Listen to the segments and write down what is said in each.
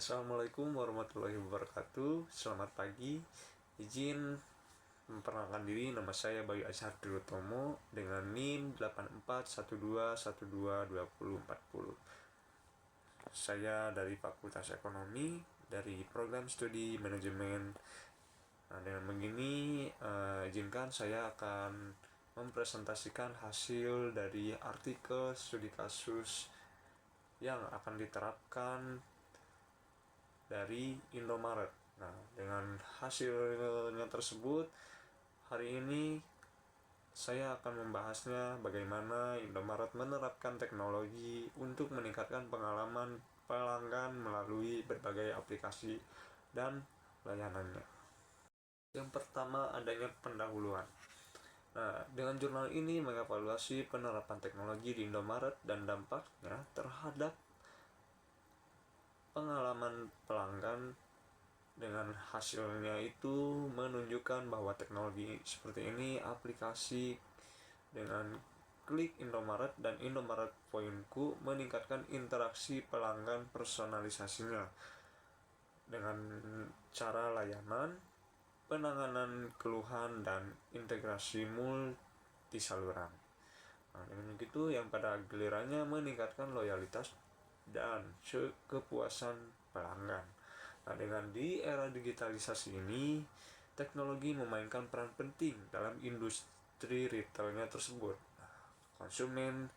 Assalamualaikum warahmatullahi wabarakatuh. Selamat pagi. Izin memperkenalkan diri, nama saya Bayu Azhar Triutomo dengan NIM 8412122040. Saya dari Fakultas Ekonomi dari program studi manajemen. Nah, dengan begini izinkan saya akan mempresentasikan hasil dari artikel studi kasus yang akan diterapkan dari Indomaret. Nah, dengan hasilnya tersebut, hari ini saya akan membahasnya bagaimana Indomaret menerapkan teknologi untuk meningkatkan pengalaman pelanggan melalui berbagai aplikasi dan layanannya. Yang pertama, adanya pendahuluan. Nah, dengan jurnal ini mengevaluasi penerapan teknologi di Indomaret dan dampaknya terhadap pengalaman pelanggan. Dengan hasilnya itu menunjukkan bahwa teknologi seperti ini, aplikasi dengan klik Indomaret dan Indomaret Poinku meningkatkan interaksi pelanggan personalisasinya dengan cara layanan, penanganan keluhan, dan integrasi multi saluran. Nah, dengan begitu yang pada gilirannya meningkatkan loyalitas dan kepuasan pelanggan. Nah, dengan di era digitalisasi ini, teknologi memainkan peran penting dalam industri retailnya tersebut. Nah, konsumen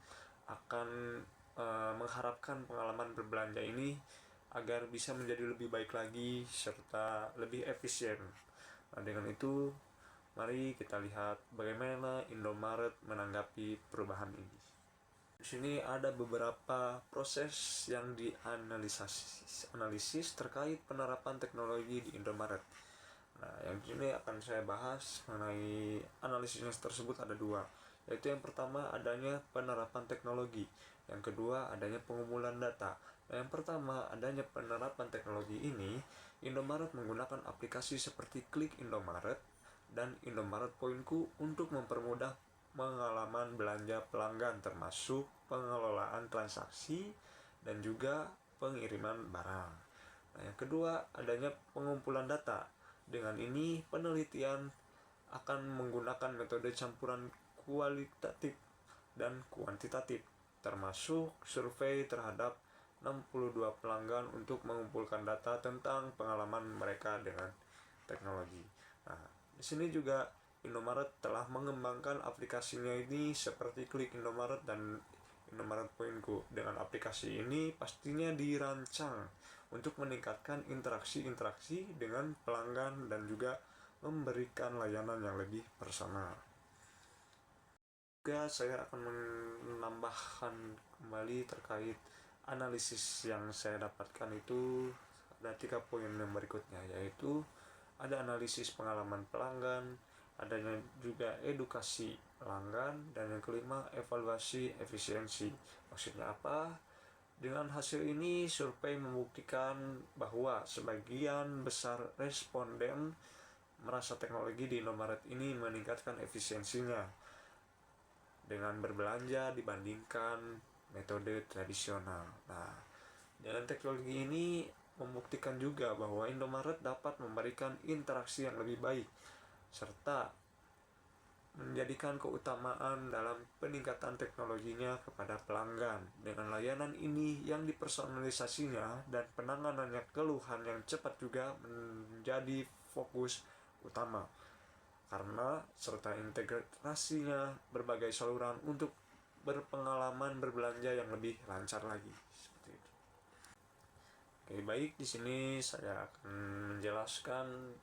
akan mengharapkan pengalaman berbelanja ini agar bisa menjadi lebih baik lagi serta lebih efisien. Nah, dengan itu, mari kita lihat bagaimana Indomaret menanggapi perubahan ini. Di sini ada beberapa proses yang dianalisis terkait penerapan teknologi di Indomaret. Nah, yang ini akan saya bahas mengenai analisisnya tersebut ada dua, yaitu yang pertama adanya penerapan teknologi, yang kedua adanya pengumpulan data. Nah, yang pertama adanya penerapan teknologi ini, Indomaret menggunakan aplikasi seperti Klik Indomaret dan Indomaret Poinku untuk mempermudah pengalaman belanja pelanggan, termasuk pengelolaan transaksi dan juga pengiriman barang. Nah, yang kedua adanya pengumpulan data. Dengan ini penelitian akan menggunakan metode campuran kualitatif dan kuantitatif, termasuk survei terhadap 62 pelanggan untuk mengumpulkan data tentang pengalaman mereka dengan teknologi. Nah, di sini juga Indomaret telah mengembangkan aplikasinya ini seperti Klik Indomaret dan Indomaret Poinku. Dengan aplikasi ini pastinya dirancang untuk meningkatkan interaksi dengan pelanggan dan juga memberikan layanan yang lebih personal. Juga saya akan menambahkan kembali terkait analisis yang saya dapatkan itu ada 3 poin yang berikutnya, yaitu ada analisis pengalaman pelanggan, adanya juga edukasi pelanggan, dan yang kelima evaluasi efisiensi. Maksudnya apa? Dengan hasil ini survei membuktikan bahwa sebagian besar responden merasa teknologi di Indomaret ini meningkatkan efisiensinya dengan berbelanja dibandingkan metode tradisional. Nah, dengan teknologi ini membuktikan juga bahwa Indomaret dapat memberikan interaksi yang lebih baik serta menjadikan keutamaan dalam peningkatan teknologinya kepada pelanggan. Dengan layanan ini yang dipersonalisasinya dan penanganannya keluhan yang cepat juga menjadi fokus utama, karena serta integrasinya berbagai saluran untuk berpengalaman berbelanja yang lebih lancar lagi. Seperti itu. Oke, baik, di sini saya akan menjelaskan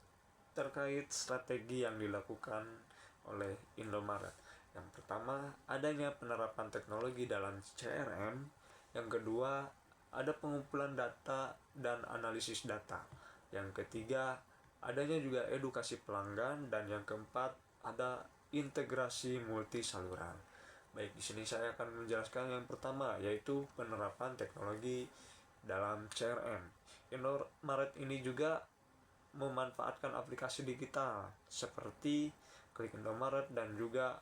terkait strategi yang dilakukan oleh Indomaret. Yang pertama, adanya penerapan teknologi dalam CRM. Yang kedua, ada pengumpulan data dan analisis data. Yang ketiga, adanya juga edukasi pelanggan, dan yang keempat, ada integrasi multi saluran. Baik, di sini saya akan menjelaskan yang pertama, yaitu penerapan teknologi dalam CRM. Indomaret ini juga memanfaatkan aplikasi digital seperti Klik Indomaret dan juga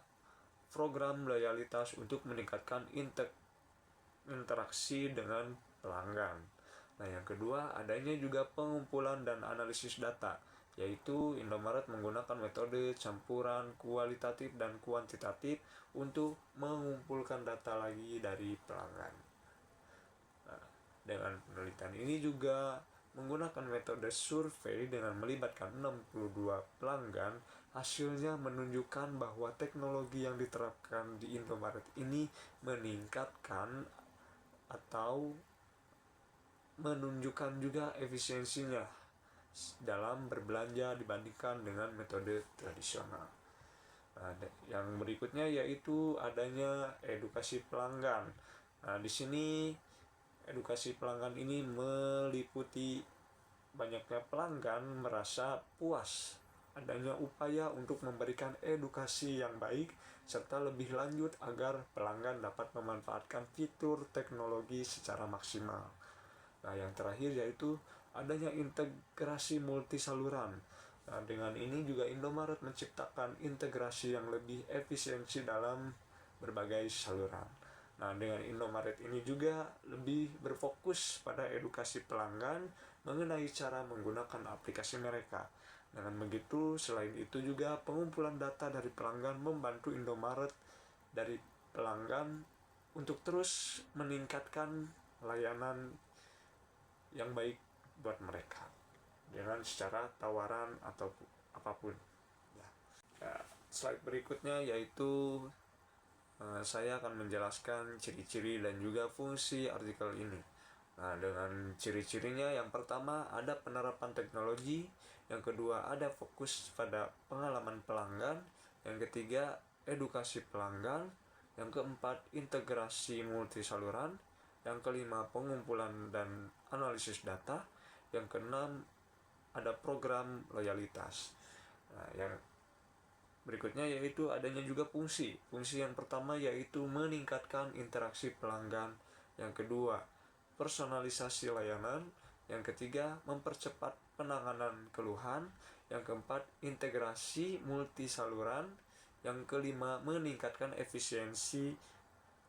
program loyalitas untuk meningkatkan interaksi dengan pelanggan. Nah, yang kedua, adanya juga pengumpulan dan analisis data, yaitu Indomaret menggunakan metode campuran kualitatif dan kuantitatif untuk mengumpulkan data lagi dari pelanggan. Nah, dengan penelitian ini juga menggunakan metode survei dengan melibatkan 62 pelanggan, hasilnya menunjukkan bahwa teknologi yang diterapkan di Indomaret ini meningkatkan atau menunjukkan juga efisiensinya dalam berbelanja dibandingkan dengan metode tradisional. Nah, yang berikutnya yaitu adanya edukasi pelanggan. Nah, di sini edukasi pelanggan ini meliputi banyaknya pelanggan merasa puas adanya upaya untuk memberikan edukasi yang baik serta lebih lanjut agar pelanggan dapat memanfaatkan fitur teknologi secara maksimal. Nah, yang terakhir yaitu adanya integrasi multi saluran. Nah, dengan ini juga Indomaret menciptakan integrasi yang lebih efisiensi dalam berbagai saluran. Nah, dengan Indomaret ini juga lebih berfokus pada edukasi pelanggan mengenai cara menggunakan aplikasi mereka. Dengan begitu, selain itu juga pengumpulan data dari pelanggan membantu Indomaret dari pelanggan untuk terus meningkatkan layanan yang baik buat mereka dengan secara tawaran atau apapun. Slide berikutnya yaitu saya akan menjelaskan ciri-ciri dan juga fungsi artikel ini. Nah, dengan ciri-cirinya, yang pertama ada penerapan teknologi, yang kedua ada fokus pada pengalaman pelanggan, yang ketiga edukasi pelanggan, yang keempat integrasi multi saluran, yang kelima pengumpulan dan analisis data, yang keenam ada program loyalitas. Nah, yang berikutnya yaitu adanya juga fungsi. Fungsi yang pertama yaitu meningkatkan interaksi pelanggan, yang kedua personalisasi layanan, yang ketiga mempercepat penanganan keluhan, yang keempat integrasi multi saluran, yang kelima meningkatkan efisiensi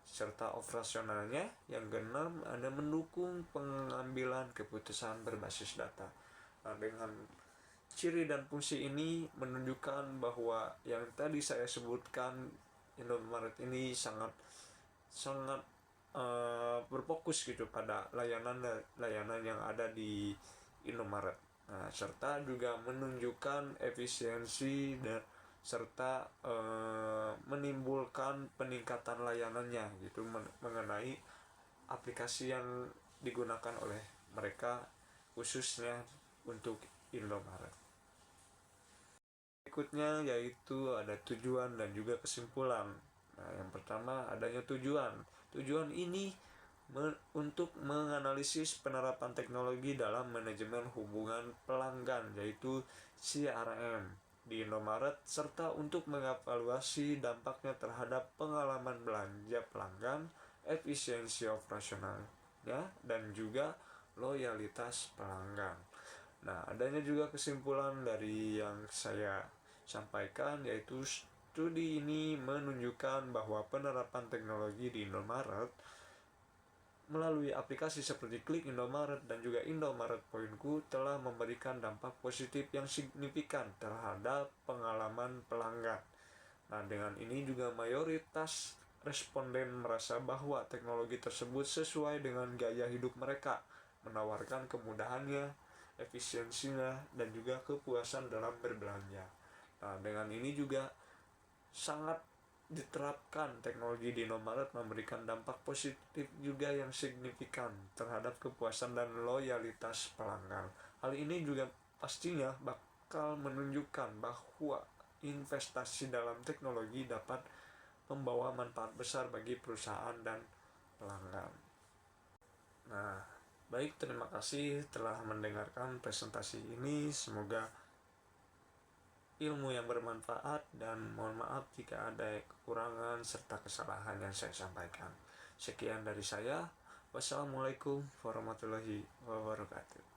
serta operasionalnya, yang keenam ada mendukung pengambilan keputusan berbasis data. Nah, dengan ciri dan fungsi ini menunjukkan bahwa yang tadi saya sebutkan, Indomaret ini sangat berfokus gitu pada layanan yang ada di Indomaret. Nah, serta juga menunjukkan efisiensi dan serta menimbulkan peningkatan layanannya gitu mengenai aplikasi yang digunakan oleh mereka khususnya untuk Indomaret. Berikutnya yaitu ada tujuan dan juga kesimpulan. Nah, yang pertama adanya tujuan. Tujuan ini untuk menganalisis penerapan teknologi dalam manajemen hubungan pelanggan, yaitu CRM di Indomaret, serta untuk mengevaluasi dampaknya terhadap pengalaman belanja pelanggan, efisiensi operasionalnya, dan juga loyalitas pelanggan. Nah, adanya juga kesimpulan dari yang saya sampaikan, yaitu studi ini menunjukkan bahwa penerapan teknologi di Indomaret melalui aplikasi seperti Klik Indomaret dan juga Indomaret Poinku telah memberikan dampak positif yang signifikan terhadap pengalaman pelanggan. Nah, dengan ini juga mayoritas responden merasa bahwa teknologi tersebut sesuai dengan gaya hidup mereka, menawarkan kemudahannya, efisiensinya, dan juga kepuasan dalam berbelanja. Nah, dengan ini juga sangat diterapkan teknologi di Indomaret memberikan dampak positif juga yang signifikan terhadap kepuasan dan loyalitas pelanggan. Hal ini juga pastinya bakal menunjukkan bahwa investasi dalam teknologi dapat membawa manfaat besar bagi perusahaan dan pelanggan. Nah, baik, terima kasih telah mendengarkan presentasi ini. Semoga ilmu yang bermanfaat, dan mohon maaf jika ada kekurangan serta kesalahan yang saya sampaikan. Sekian dari saya. Wassalamualaikum warahmatullahi wabarakatuh.